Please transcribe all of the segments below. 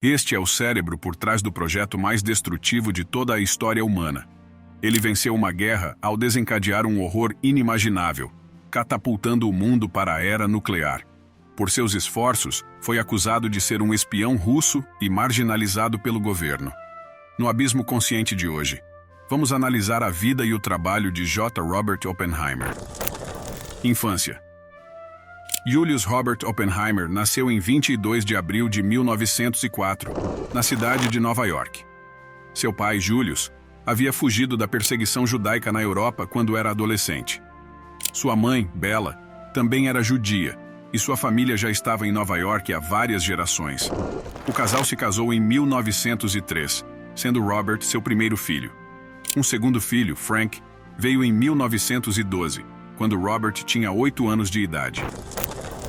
Este é o cérebro por trás do projeto mais destrutivo de toda a história humana. Ele venceu uma guerra ao desencadear um horror inimaginável, catapultando o mundo para a era nuclear. Por seus esforços, foi acusado de ser um espião russo e marginalizado pelo governo. No abismo consciente de hoje, vamos analisar a vida e o trabalho de J. Robert Oppenheimer. Infância. Julius Robert Oppenheimer nasceu em 22 de abril de 1904, na cidade de Nova York. Seu pai, Julius, havia fugido da perseguição judaica na Europa quando era adolescente. Sua mãe, Bella, também era judia, e sua família já estava em Nova York há várias gerações. O casal se casou em 1903, sendo Robert seu primeiro filho. Um segundo filho, Frank, veio em 1912, quando Robert tinha 8 anos de idade.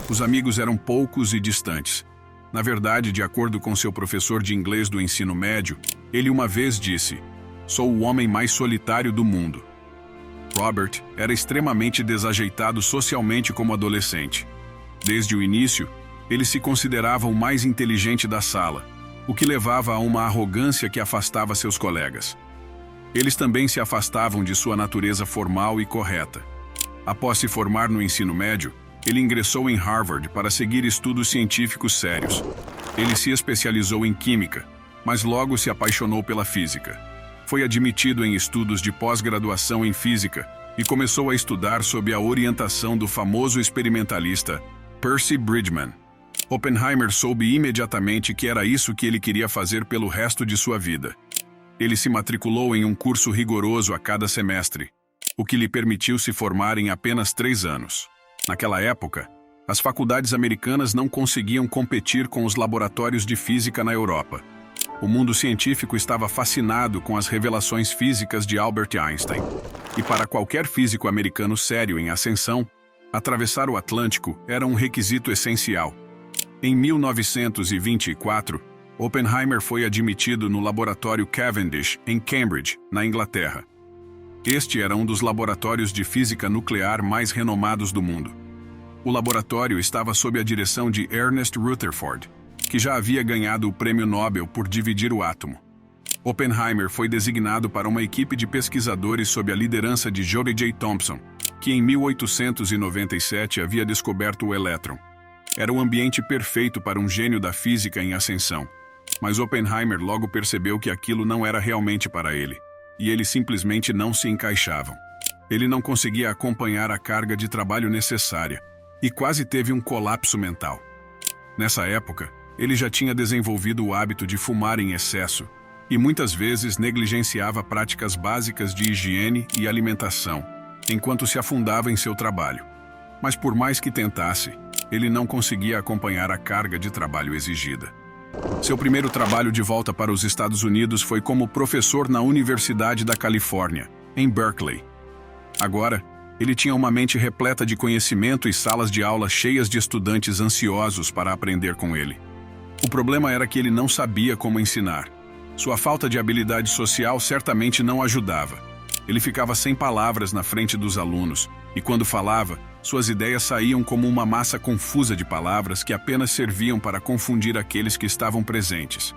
Os amigos eram poucos e distantes. Na verdade, de acordo com seu professor de inglês do ensino médio, ele uma vez disse: "Sou o homem mais solitário do mundo." Robert era extremamente desajeitado socialmente como adolescente. Desde o início, ele se considerava o mais inteligente da sala, o que levava a uma arrogância que afastava seus colegas. Eles também se afastavam de sua natureza formal e correta. Após se formar no ensino médio, ele ingressou em Harvard para seguir estudos científicos sérios. Ele se especializou em química, mas logo se apaixonou pela física. Foi admitido em estudos de pós-graduação em física e começou a estudar sob a orientação do famoso experimentalista Percy Bridgman. Oppenheimer soube imediatamente que era isso que ele queria fazer pelo resto de sua vida. Ele se matriculou em um curso rigoroso a cada semestre, o que lhe permitiu se formar em apenas 3 anos. Naquela época, as faculdades americanas não conseguiam competir com os laboratórios de física na Europa. O mundo científico estava fascinado com as revelações físicas de Albert Einstein. E para qualquer físico americano sério em ascensão, atravessar o Atlântico era um requisito essencial. Em 1924, Oppenheimer foi admitido no laboratório Cavendish, em Cambridge, na Inglaterra. Este era um dos laboratórios de física nuclear mais renomados do mundo. O laboratório estava sob a direção de Ernest Rutherford, que já havia ganhado o Prêmio Nobel por dividir o átomo. Oppenheimer foi designado para uma equipe de pesquisadores sob a liderança de George J. Thomson, que em 1897 havia descoberto o elétron. Era o ambiente perfeito para um gênio da física em ascensão. Mas Oppenheimer logo percebeu que aquilo não era realmente para ele, e eles simplesmente não se encaixavam. Ele não conseguia acompanhar a carga de trabalho necessária, e quase teve um colapso mental. Nessa época, ele já tinha desenvolvido o hábito de fumar em excesso, e muitas vezes negligenciava práticas básicas de higiene e alimentação, enquanto se afundava em seu trabalho. Mas por mais que tentasse, ele não conseguia acompanhar a carga de trabalho exigida. Seu primeiro trabalho de volta para os Estados Unidos foi como professor na Universidade da Califórnia, em Berkeley. Agora, ele tinha uma mente repleta de conhecimento e salas de aula cheias de estudantes ansiosos para aprender com ele. O problema era que ele não sabia como ensinar. Sua falta de habilidade social certamente não ajudava. Ele ficava sem palavras na frente dos alunos, e quando falava, suas ideias saíam como uma massa confusa de palavras que apenas serviam para confundir aqueles que estavam presentes.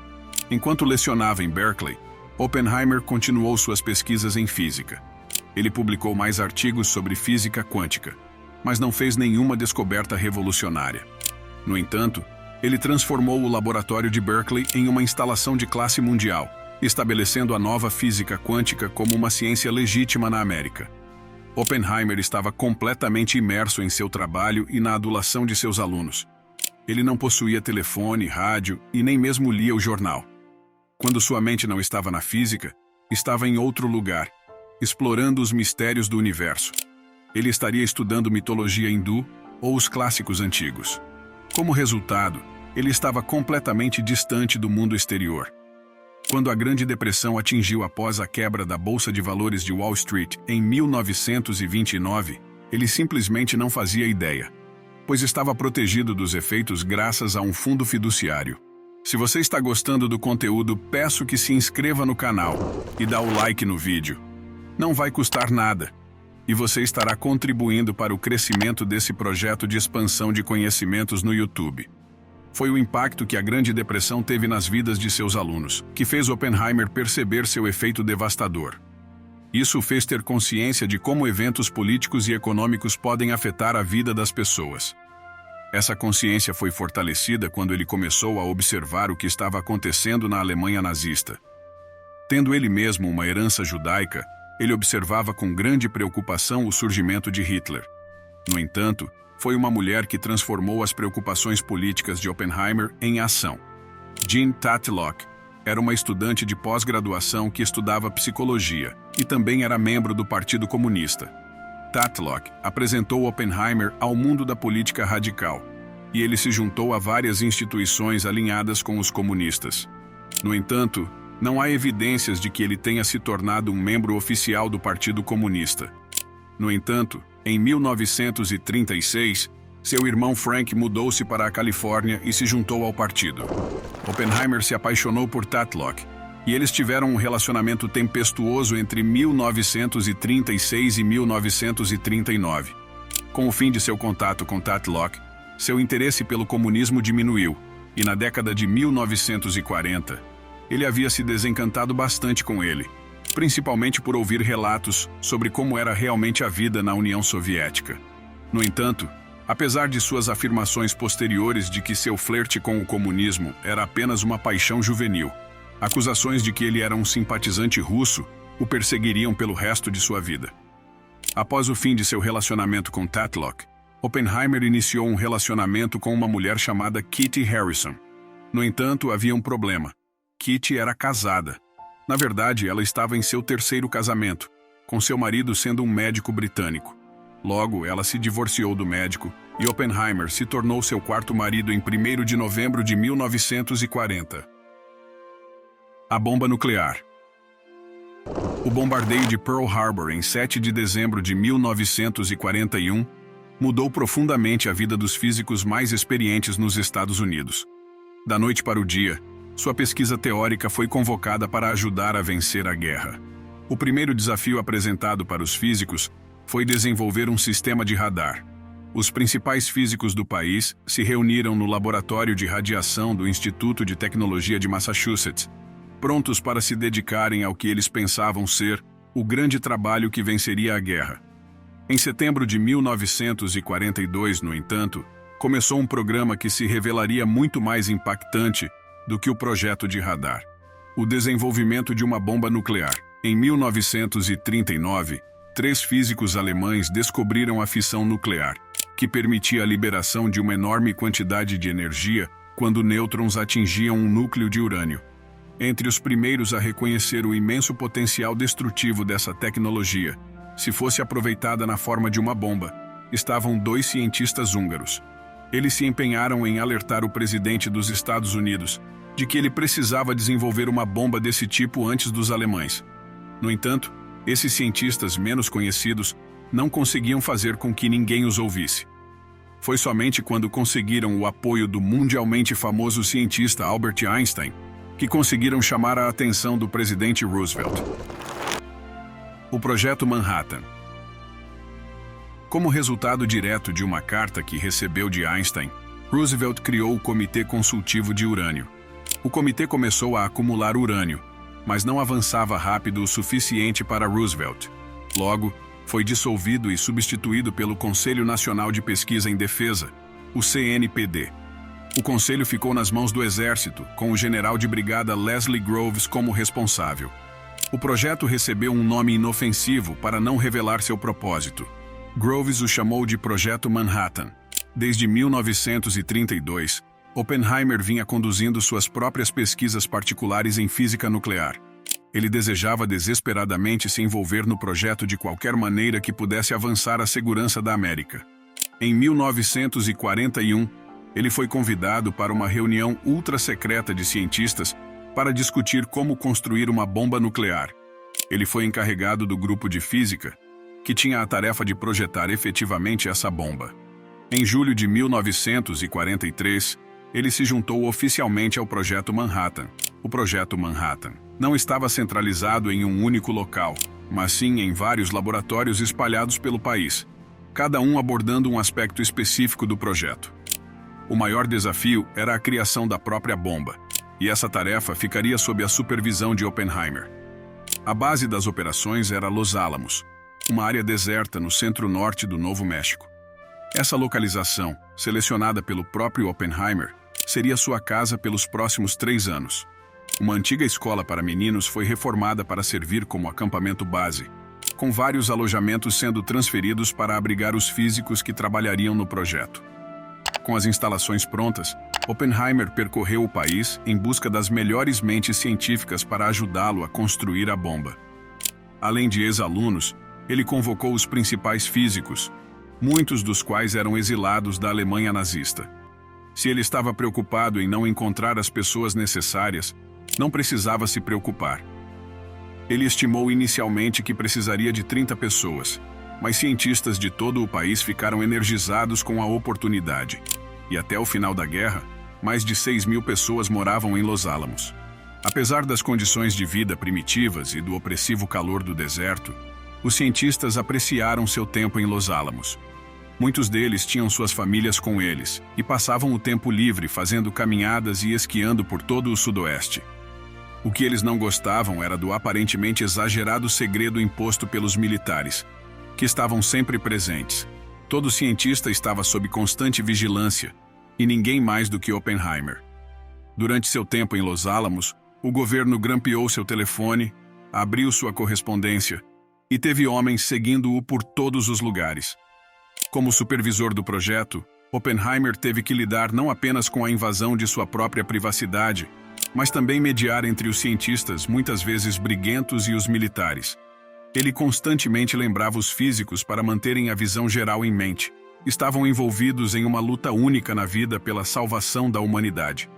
Enquanto lecionava em Berkeley, Oppenheimer continuou suas pesquisas em física. Ele publicou mais artigos sobre física quântica, mas não fez nenhuma descoberta revolucionária. No entanto, ele transformou o laboratório de Berkeley em uma instalação de classe mundial, estabelecendo a nova física quântica como uma ciência legítima na América. Oppenheimer estava completamente imerso em seu trabalho e na adulação de seus alunos. Ele não possuía telefone, rádio e nem mesmo lia o jornal. Quando sua mente não estava na física, estava em outro lugar, explorando os mistérios do universo. Ele estaria estudando mitologia hindu ou os clássicos antigos. Como resultado, ele estava completamente distante do mundo exterior. Quando a Grande Depressão atingiu após a quebra da Bolsa de Valores de Wall Street em 1929, ele simplesmente não fazia ideia, pois estava protegido dos efeitos graças a um fundo fiduciário. Se você está gostando do conteúdo, peço que se inscreva no canal e dá o like no vídeo. Não vai custar nada, e você estará contribuindo para o crescimento desse projeto de expansão de conhecimentos no YouTube. foi o impacto que a Grande Depressão teve nas vidas de seus alunos, que fez Oppenheimer perceber seu efeito devastador. Isso o fez ter consciência de como eventos políticos e econômicos podem afetar a vida das pessoas. Essa consciência foi fortalecida quando ele começou a observar o que estava acontecendo na Alemanha nazista. Tendo ele mesmo uma herança judaica, ele observava com grande preocupação o surgimento de Hitler. No entanto, foi uma mulher que transformou as preocupações políticas de Oppenheimer em ação. Jean Tatlock era uma estudante de pós-graduação que estudava psicologia e também era membro do Partido Comunista. Tatlock apresentou Oppenheimer ao mundo da política radical, e ele se juntou a várias instituições alinhadas com os comunistas. No entanto, não há evidências de que ele tenha se tornado um membro oficial do Partido Comunista. No entanto, em 1936, seu irmão Frank mudou-se para a Califórnia e se juntou ao partido. Oppenheimer se apaixonou por Tatlock, e eles tiveram um relacionamento tempestuoso entre 1936 e 1939. Com o fim de seu contato com Tatlock, seu interesse pelo comunismo diminuiu, e na década de 1940, ele havia se desencantado bastante com ele, principalmente por ouvir relatos sobre como era realmente a vida na União Soviética. No entanto, apesar de suas afirmações posteriores de que seu flerte com o comunismo era apenas uma paixão juvenil, acusações de que ele era um simpatizante russo o perseguiriam pelo resto de sua vida. Após o fim de seu relacionamento com Tatlock, Oppenheimer iniciou um relacionamento com uma mulher chamada Kitty Harrison. No entanto, havia um problema. Kitty era casada. Na verdade, ela estava em seu terceiro casamento, com seu marido sendo um médico britânico. Logo, ela se divorciou do médico e Oppenheimer se tornou seu quarto marido em 1º de novembro de 1940. A bomba nuclear. O bombardeio de Pearl Harbor em 7 de dezembro de 1941 mudou profundamente a vida dos físicos mais experientes nos Estados Unidos. Da noite para o dia, sua pesquisa teórica foi convocada para ajudar a vencer a guerra. O primeiro desafio apresentado para os físicos foi desenvolver um sistema de radar. Os principais físicos do país se reuniram no Laboratório de Radiação do Instituto de Tecnologia de Massachusetts, prontos para se dedicarem ao que eles pensavam ser o grande trabalho que venceria a guerra. Em setembro de 1942, no entanto, começou um programa que se revelaria muito mais impactante do que o projeto de radar: o desenvolvimento de uma bomba nuclear. Em 1939, 3 físicos alemães descobriram a fissão nuclear, que permitia a liberação de uma enorme quantidade de energia quando nêutrons atingiam um núcleo de urânio. Entre os primeiros a reconhecer o imenso potencial destrutivo dessa tecnologia, se fosse aproveitada na forma de uma bomba, estavam 2 cientistas húngaros. Eles se empenharam em alertar o presidente dos Estados Unidos de que ele precisava desenvolver uma bomba desse tipo antes dos alemães. No entanto, esses cientistas menos conhecidos não conseguiam fazer com que ninguém os ouvisse. Foi somente quando conseguiram o apoio do mundialmente famoso cientista Albert Einstein que conseguiram chamar a atenção do presidente Roosevelt. O Projeto Manhattan. Como resultado direto de uma carta que recebeu de Einstein, Roosevelt criou o Comitê Consultivo de Urânio. O comitê começou a acumular urânio, mas não avançava rápido o suficiente para Roosevelt. Logo, foi dissolvido e substituído pelo Conselho Nacional de Pesquisa em Defesa, o CNPD. O conselho ficou nas mãos do Exército, com o general de brigada Leslie Groves como responsável. O projeto recebeu um nome inofensivo para não revelar seu propósito. Groves o chamou de Projeto Manhattan. Desde 1932, Oppenheimer vinha conduzindo suas próprias pesquisas particulares em física nuclear. Ele desejava desesperadamente se envolver no projeto de qualquer maneira que pudesse avançar a segurança da América. Em 1941, ele foi convidado para uma reunião ultra-secreta de cientistas para discutir como construir uma bomba nuclear. Ele foi encarregado do grupo de física, que tinha a tarefa de projetar efetivamente essa bomba. Em julho de 1943, ele se juntou oficialmente ao Projeto Manhattan. O Projeto Manhattan não estava centralizado em um único local, mas sim em vários laboratórios espalhados pelo país, cada um abordando um aspecto específico do projeto. O maior desafio era a criação da própria bomba, e essa tarefa ficaria sob a supervisão de Oppenheimer. A base das operações era Los Alamos, uma área deserta no centro-norte do Novo México. Essa localização, selecionada pelo próprio Oppenheimer, seria sua casa pelos próximos 3 anos. Uma antiga escola para meninos foi reformada para servir como acampamento base, com vários alojamentos sendo transferidos para abrigar os físicos que trabalhariam no projeto. Com as instalações prontas, Oppenheimer percorreu o país em busca das melhores mentes científicas para ajudá-lo a construir a bomba. Além de ex-alunos, ele convocou os principais físicos, muitos dos quais eram exilados da Alemanha nazista. Se ele estava preocupado em não encontrar as pessoas necessárias, não precisava se preocupar. Ele estimou inicialmente que precisaria de 30 pessoas, mas cientistas de todo o país ficaram energizados com a oportunidade. E até o final da guerra, mais de 6.000 pessoas moravam em Los Alamos. Apesar das condições de vida primitivas e do opressivo calor do deserto, os cientistas apreciaram seu tempo em Los Alamos. Muitos deles tinham suas famílias com eles e passavam o tempo livre fazendo caminhadas e esquiando por todo o sudoeste. O que eles não gostavam era do aparentemente exagerado segredo imposto pelos militares, que estavam sempre presentes. Todo cientista estava sob constante vigilância, e ninguém mais do que Oppenheimer. Durante seu tempo em Los Alamos, o governo grampeou seu telefone, abriu sua correspondência e teve homens seguindo-o por todos os lugares. Como supervisor do projeto, Oppenheimer teve que lidar não apenas com a invasão de sua própria privacidade, mas também mediar entre os cientistas, muitas vezes briguentos, e os militares. Ele constantemente lembrava os físicos para manterem a visão geral em mente. Estavam envolvidos em uma luta única na vida pela salvação da humanidade.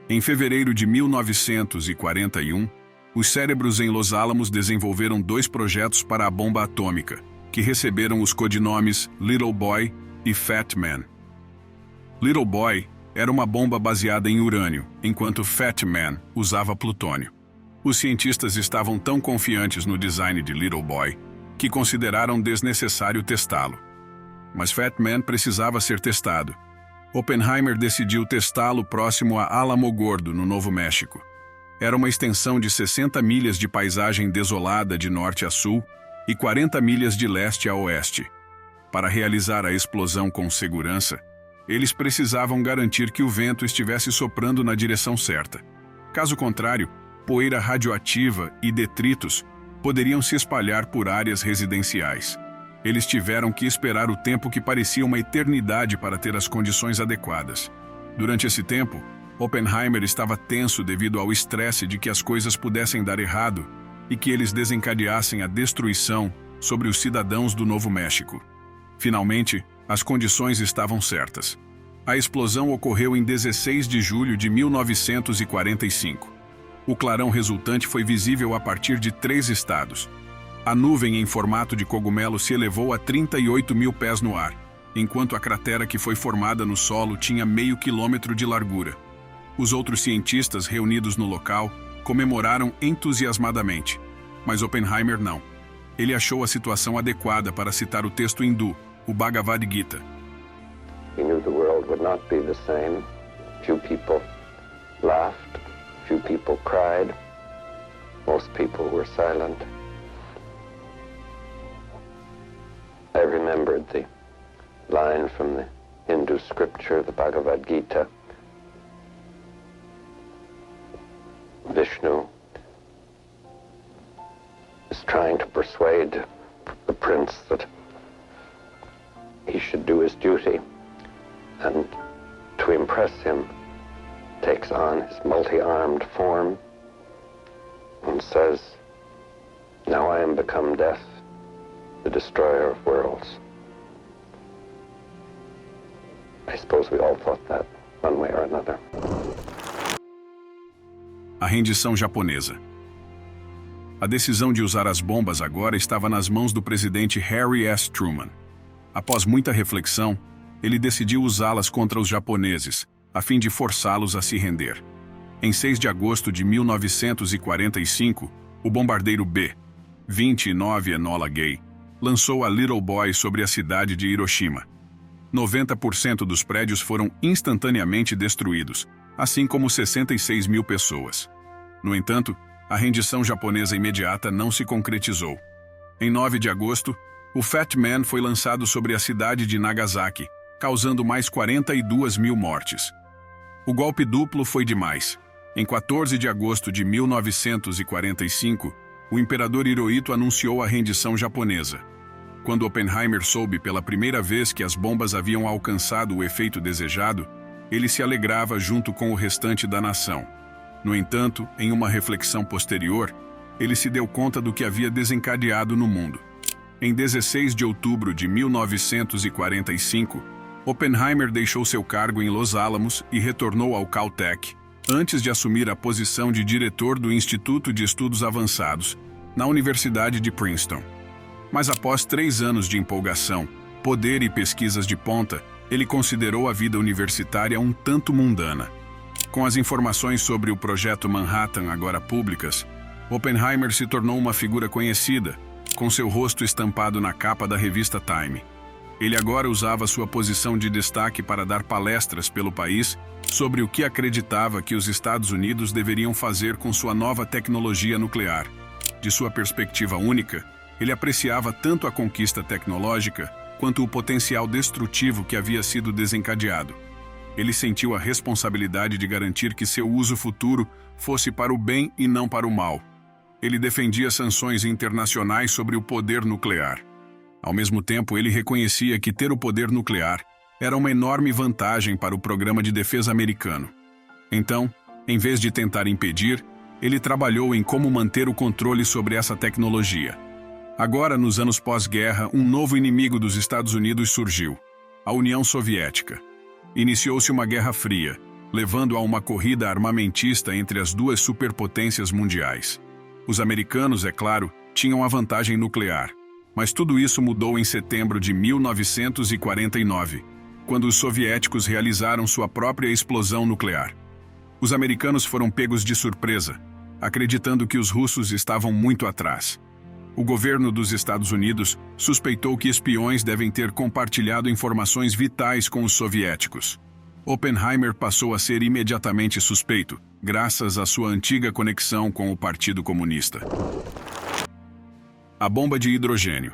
Em fevereiro de 1941, os cérebros em Los Alamos desenvolveram 2 projetos para a bomba atômica, que receberam os codinomes Little Boy e Fat Man. Little Boy era uma bomba baseada em urânio, enquanto Fat Man usava plutônio. Os cientistas estavam tão confiantes no design de Little Boy que consideraram desnecessário testá-lo. Mas Fat Man precisava ser testado. Oppenheimer decidiu testá-lo próximo a Alamogordo, no Novo México. Era uma extensão de 60 milhas de paisagem desolada de norte a sul e 40 milhas de leste a oeste. Para realizar a explosão com segurança, eles precisavam garantir que o vento estivesse soprando na direção certa. Caso contrário, poeira radioativa e detritos poderiam se espalhar por áreas residenciais. Eles tiveram que esperar o tempo que parecia uma eternidade para ter as condições adequadas. Durante esse tempo, Oppenheimer estava tenso devido ao estresse de que as coisas pudessem dar errado e que eles desencadeassem a destruição sobre os cidadãos do Novo México. Finalmente, as condições estavam certas. A explosão ocorreu em 16 de julho de 1945. O clarão resultante foi visível a partir de 3 estados. A nuvem em formato de cogumelo se elevou a 38.000 pés no ar, enquanto a cratera que foi formada no solo tinha meio quilômetro de largura. Os outros cientistas reunidos no local comemoraram entusiasmadamente, mas Oppenheimer não. Ele achou a situação adequada para citar o texto hindu, o Bhagavad Gita. He knew the world would not be the same. Few people laughed, few people cried, most people were silent. I remembered the line from the Hindu scripture, the Bhagavad Gita. Vishnu is trying to persuade the prince that he should do his duty, and to impress him takes on his multi-armed form and says, "Now I am become death, the destroyer of worlds." I suppose we all thought that one way or another. A rendição japonesa. A decisão de usar as bombas agora estava nas mãos do presidente Harry S. Truman. Após muita reflexão, ele decidiu usá-las contra os japoneses, a fim de forçá-los a se render. Em 6 de agosto de 1945, o bombardeiro B-29 Enola Gay lançou a Little Boy sobre a cidade de Hiroshima. 90% dos prédios foram instantaneamente destruídos, assim como 66 mil pessoas. No entanto, a rendição japonesa imediata não se concretizou. Em 9 de agosto, o Fat Man foi lançado sobre a cidade de Nagasaki, causando mais 42 mil mortes. O golpe duplo foi demais. Em 14 de agosto de 1945, o imperador Hirohito anunciou a rendição japonesa. Quando Oppenheimer soube pela primeira vez que as bombas haviam alcançado o efeito desejado, ele se alegrava junto com o restante da nação. No entanto, em uma reflexão posterior, ele se deu conta do que havia desencadeado no mundo. Em 16 de outubro de 1945, Oppenheimer deixou seu cargo em Los Alamos e retornou ao Caltech, antes de assumir a posição de diretor do Instituto de Estudos Avançados, na Universidade de Princeton. Mas após 3 anos de empolgação, poder e pesquisas de ponta, ele considerou a vida universitária um tanto mundana. Com as informações sobre o Projeto Manhattan agora públicas, Oppenheimer se tornou uma figura conhecida, com seu rosto estampado na capa da revista Time. Ele agora usava sua posição de destaque para dar palestras pelo país sobre o que acreditava que os Estados Unidos deveriam fazer com sua nova tecnologia nuclear. De sua perspectiva única, ele apreciava tanto a conquista tecnológica quanto o potencial destrutivo que havia sido desencadeado. Ele sentiu a responsabilidade de garantir que seu uso futuro fosse para o bem e não para o mal. Ele defendia sanções internacionais sobre o poder nuclear. Ao mesmo tempo, ele reconhecia que ter o poder nuclear era uma enorme vantagem para o programa de defesa americano. Então, em vez de tentar impedir, ele trabalhou em como manter o controle sobre essa tecnologia. Agora, nos anos pós-guerra, um novo inimigo dos Estados Unidos surgiu: a União Soviética. Iniciou-se uma Guerra Fria, levando a uma corrida armamentista entre as duas superpotências mundiais. Os americanos, é claro, tinham a vantagem nuclear, mas tudo isso mudou em setembro de 1949, quando os soviéticos realizaram sua própria explosão nuclear. Os americanos foram pegos de surpresa, acreditando que os russos estavam muito atrás. O governo dos Estados Unidos suspeitou que espiões devem ter compartilhado informações vitais com os soviéticos. Oppenheimer passou a ser imediatamente suspeito, graças à sua antiga conexão com o Partido Comunista. A bomba de hidrogênio.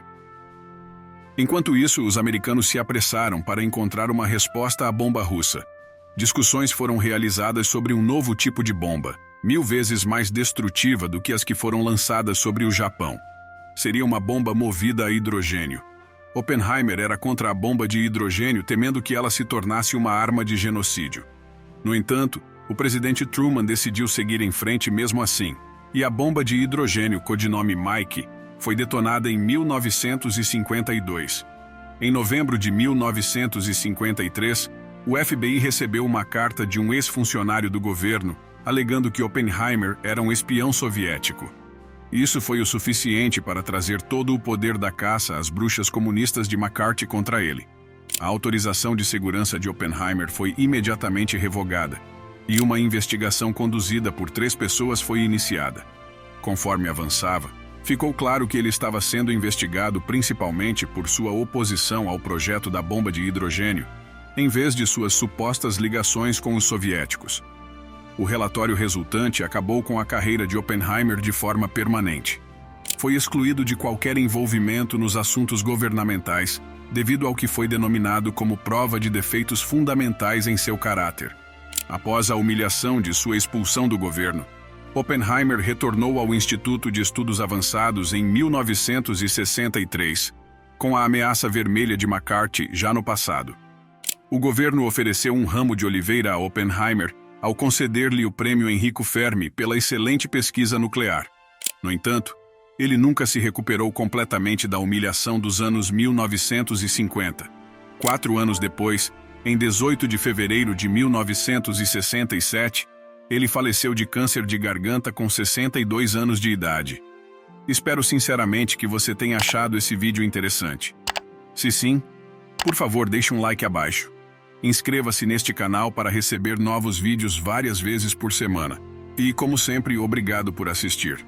Enquanto isso, os americanos se apressaram para encontrar uma resposta à bomba russa. Discussões foram realizadas sobre um novo tipo de bomba, 1000 vezes mais destrutiva do que as que foram lançadas sobre o Japão. Seria uma bomba movida a hidrogênio. Oppenheimer era contra a bomba de hidrogênio, temendo que ela se tornasse uma arma de genocídio. No entanto, o presidente Truman decidiu seguir em frente mesmo assim, e a bomba de hidrogênio, codinome Mike, foi detonada em 1952. Em novembro de 1953, o FBI recebeu uma carta de um ex-funcionário do governo, alegando que Oppenheimer era um espião soviético. Isso foi o suficiente para trazer todo o poder da caça às bruxas comunistas de McCarthy contra ele. A autorização de segurança de Oppenheimer foi imediatamente revogada, e uma investigação conduzida por 3 pessoas foi iniciada. Conforme avançava, ficou claro que ele estava sendo investigado principalmente por sua oposição ao projeto da bomba de hidrogênio, em vez de suas supostas ligações com os soviéticos. O relatório resultante acabou com a carreira de Oppenheimer de forma permanente. Foi excluído de qualquer envolvimento nos assuntos governamentais, devido ao que foi denominado como prova de defeitos fundamentais em seu caráter. Após a humilhação de sua expulsão do governo, Oppenheimer retornou ao Instituto de Estudos Avançados em 1963, com a ameaça vermelha de McCarthy já no passado. O governo ofereceu um ramo de oliveira a Oppenheimer ao conceder-lhe o prêmio Enrico Fermi pela excelente pesquisa nuclear. No entanto, ele nunca se recuperou completamente da humilhação dos anos 1950. 4 anos depois, em 18 de fevereiro de 1967, ele faleceu de câncer de garganta com 62 anos de idade. Espero sinceramente que você tenha achado esse vídeo interessante. Se sim, por favor deixe um like abaixo. Inscreva-se neste canal para receber novos vídeos várias vezes por semana. E, como sempre, obrigado por assistir.